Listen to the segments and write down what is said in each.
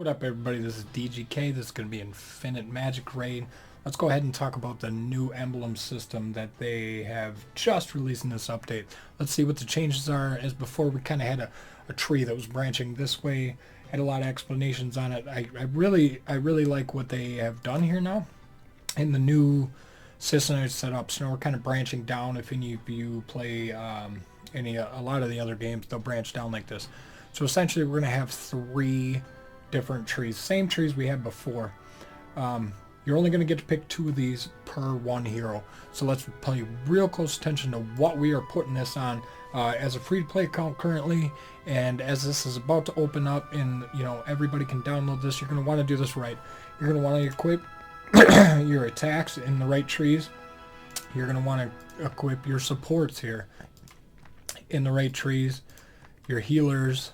What up, everybody? This is DGK. This is going to be Infinite MagicRaid. Let's go ahead and talk about the new Emblem System that they have just released in this update. Let's see what the changes are. As before, we kind of had a tree that was branching this way, had a lot of explanations on it. I really like what they have done here now in the new system that's set up. So now we're kind of branching down. If any of you play a lot of the other games, they'll branch down like this. So essentially, we're going to have three different trees, same trees we had before. You're only going to get to pick two of these per one hero. So let's pay real close attention to what we are putting this on as a free-to-play account currently, and as this is about to open up and everybody can download this. You're going to want to do this right. You're going to want to equip your attacks in the right trees. You're going to want to equip your supports here in the right trees. Your healers,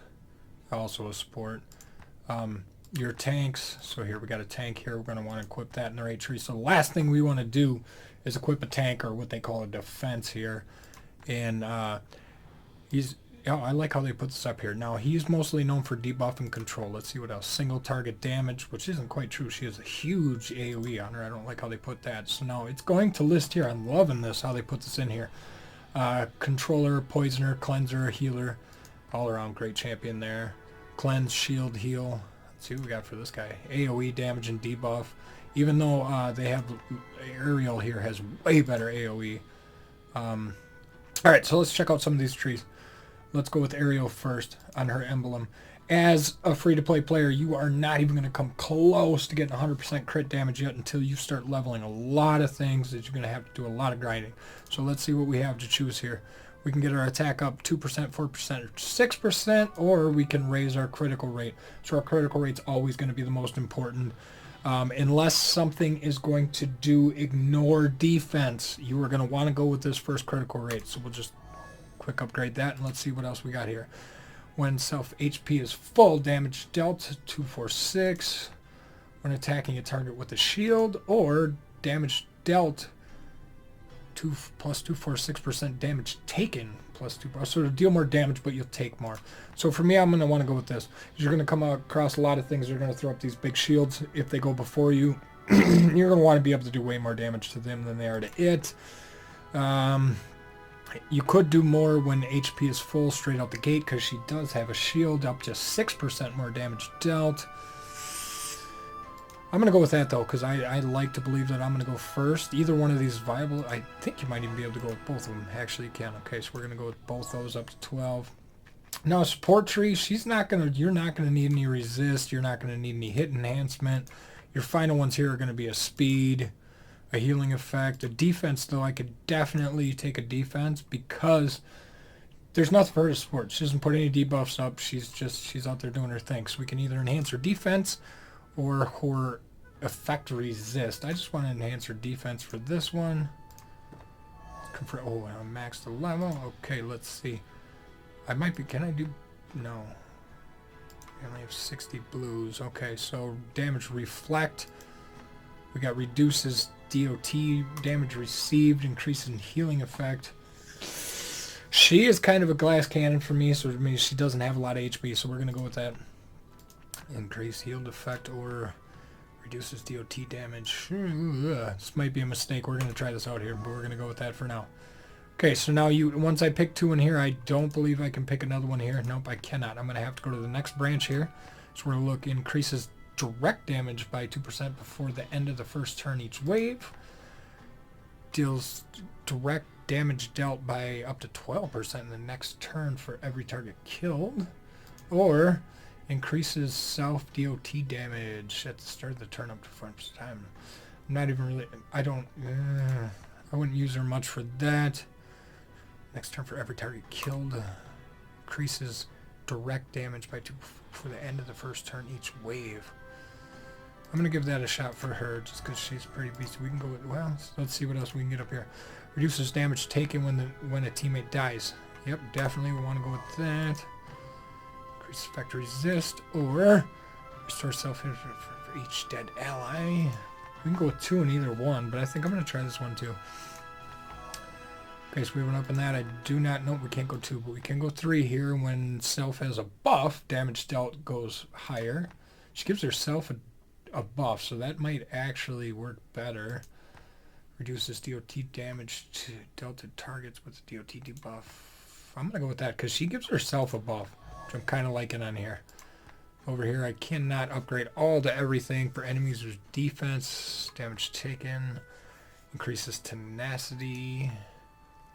also a support. Your tanks, so here we got a tank here, we're going to want to equip that in the right tree. So the last thing we want to do is equip a tank, or what they call a defense here. And I like how they put this up here. Now he's mostly known for debuff and control. Let's see what else. Single target damage, which isn't quite true. She has a huge AoE on her. I don't like how they put that. So now it's going to list here. I'm loving this, how they put this in here. Controller, poisoner, cleanser, healer, all around great champion there. Cleanse, shield, heal. Let's see what we got for this guy. AoE damage and debuff. Even though they have Ariel here has way better AoE. Alright, so let's check out some of these trees. Let's go with Ariel first on her emblem. As a free-to-play player, you are not even going to come close to getting 100% crit damage yet until you start leveling a lot of things that you're going to have to do a lot of grinding. So let's see what we have to choose here. We can get our attack up 2%, 4%, or 6%, or we can raise our critical rate. So our critical rate's always going to be the most important. Unless something is going to do ignore defense, you are going to want to go with this first critical rate. So we'll just quick upgrade that, and let's see what else we got here. When self HP is full, damage dealt 246. When attacking a target with a shield, or damage dealt 2 plus 246% damage taken plus 2. So to deal more damage, but you'll take more. So for me, I'm going to want to go with this. You're going to come across a lot of things. You're going to throw up these big shields if they go before you. You're going to want to be able to do way more damage to them than they are to it. You could do more when HP is full straight out the gate, because she does have a shield up to 6% more damage dealt. I'm going to go with that, though, because I like to believe that I'm going to go first. Either one of these is viable. I think you might even be able to go with both of them. Actually, you can. Okay, so we're going to go with both those up to 12. Now, support tree, you're not going to need any resist. You're not going to need any hit enhancement. Your final ones here are going to be a speed, a healing effect. A defense, though, I could definitely take a defense, because there's nothing for her to support. She doesn't put any debuffs up. She's out there doing her thing. So we can either enhance her defense or her effect resist. I just want to enhance her defense for this one. Oh, I maxed the level. Okay, let's see. I might be, can I do, no. I only have 60 blues. Okay, so damage reflect. We got reduces DOT, damage received, increase in healing effect. She is kind of a glass cannon for me, so it means she doesn't have a lot of HP, so we're going to go with that. Increase healed effect, or reduces DOT damage. This might be a mistake. We're going to try this out here, but we're going to go with that for now. Okay, so now once I pick two in here, I don't believe I can pick another one here. Nope, I cannot. I'm going to have to go to the next branch here. So we're going to look, increases direct damage by 2% before the end of the first turn each wave. Deals direct damage dealt by up to 12% in the next turn for every target killed. Or increases self DOT damage at the start of the turn up to 5% time. I'm not even really, I wouldn't use her much for that. Next turn for every target killed. Increases direct damage by 2 for the end of the first turn each wave. I'm going to give that a shot for her, just because she's pretty beastly. We can go with, well, let's see what else we can get up here. Reduces damage taken when a teammate dies. Yep, definitely we want to go with that. Increase effect resist, or restore self-hit for each dead ally. We can go with 2 in either one, but I think I'm going to try this one too. Okay, so we went up in that. I do not know. We can't go 2, but we can go 3 here. When self has a buff, damage dealt goes higher. She gives herself a buff, so that might actually work better. Reduces DOT damage to dealt to targets with the DOT debuff. I'm going to go with that because she gives herself a buff, which I'm kind of liking on here. Over here, I cannot upgrade all to everything. For enemies, there's defense, damage taken, increases tenacity,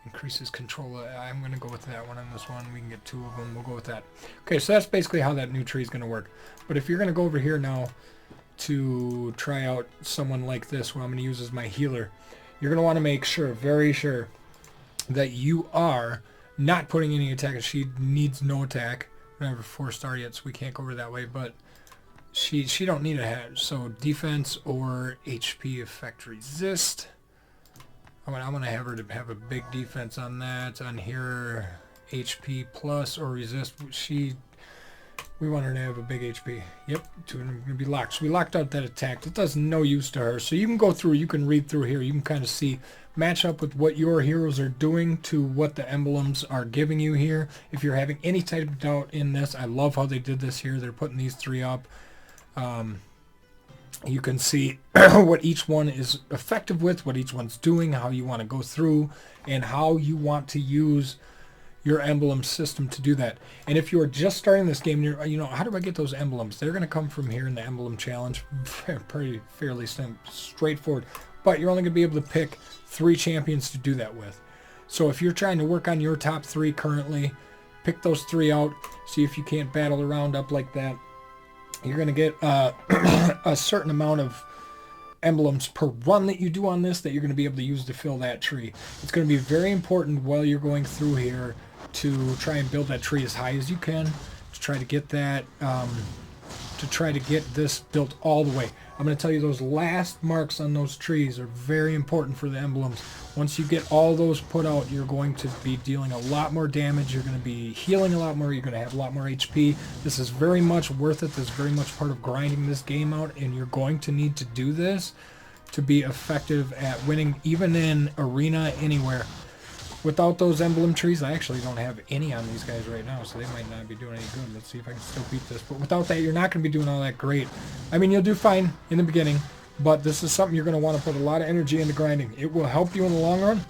increases control. I'm going to go with that one on this one. We can get 2 of them. We'll go with that. Okay, so that's basically how that new tree is going to work. But if you're going to go over here now to try out someone like this, who I'm going to use as my healer, you're going to want to make sure, very sure, that you are not putting any attack. She needs no attack. We don't have a 4-star yet, so we can't go over that way, but she don't need a head. So defense or HP effect resist. I'm gonna have her to have a big defense on that. On here, HP plus or resist. We want her to have a big HP. Yep, going to be locked. So we locked out that attack. That does no use to her. So you can go through, you can read through here. You can kind of see, match up with what your heroes are doing to what the emblems are giving you here. If you're having any type of doubt in this, I love how they did this here. They're putting these 3 up. You can see what each one is effective with, what each one's doing, how you want to go through, and how you want to use your emblem system to do that. And if you are just starting this game, you're, you know, how do I get those emblems? They're going to come from here in the emblem challenge. Pretty fairly straightforward. But you're only going to be able to pick 3 champions to do that with. So if you're trying to work on your top 3 currently, pick those 3 out. See if you can't battle around up like that. You're going to get a certain amount of emblems per run that you do on this that you're going to be able to use to fill that tree. It's going to be very important while you're going through here to try and build that tree as high as you can, to try to get that, to try to get this built all the way. I'm going to tell you those last marks on those trees are very important for the emblems. Once you get all those put out, you're going to be dealing a lot more damage. You're going to be healing a lot more. You're going to have a lot more HP. This is very much worth it. This is very much part of grinding this game out, and you're going to need to do this to be effective at winning, even in arena, anywhere. Without those emblem trees, I actually don't have any on these guys right now, so they might not be doing any good. Let's see if I can still beat this. But without that, you're not going to be doing all that great. I mean, you'll do fine in the beginning, but this is something you're going to want to put a lot of energy into grinding. It will help you in the long run.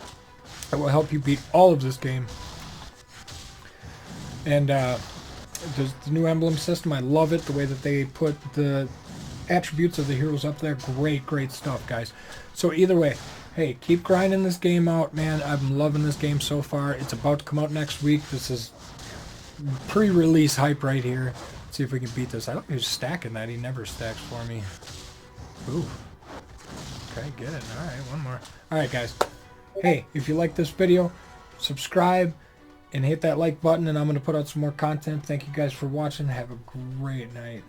It will help you beat all of this game. And the new emblem system, I love it. The way that they put the attributes of the heroes up there. Great, great stuff, guys. So either way, hey, keep grinding this game out, man. I'm loving this game so far. It's about to come out next week. This is pre-release hype right here. Let's see if we can beat this. I don't think he's stacking that. He never stacks for me. Ooh. Okay, get it. All right, one more. All right, guys. Hey, if you like this video, subscribe and hit that like button, and I'm going to put out some more content. Thank you guys for watching. Have a great night.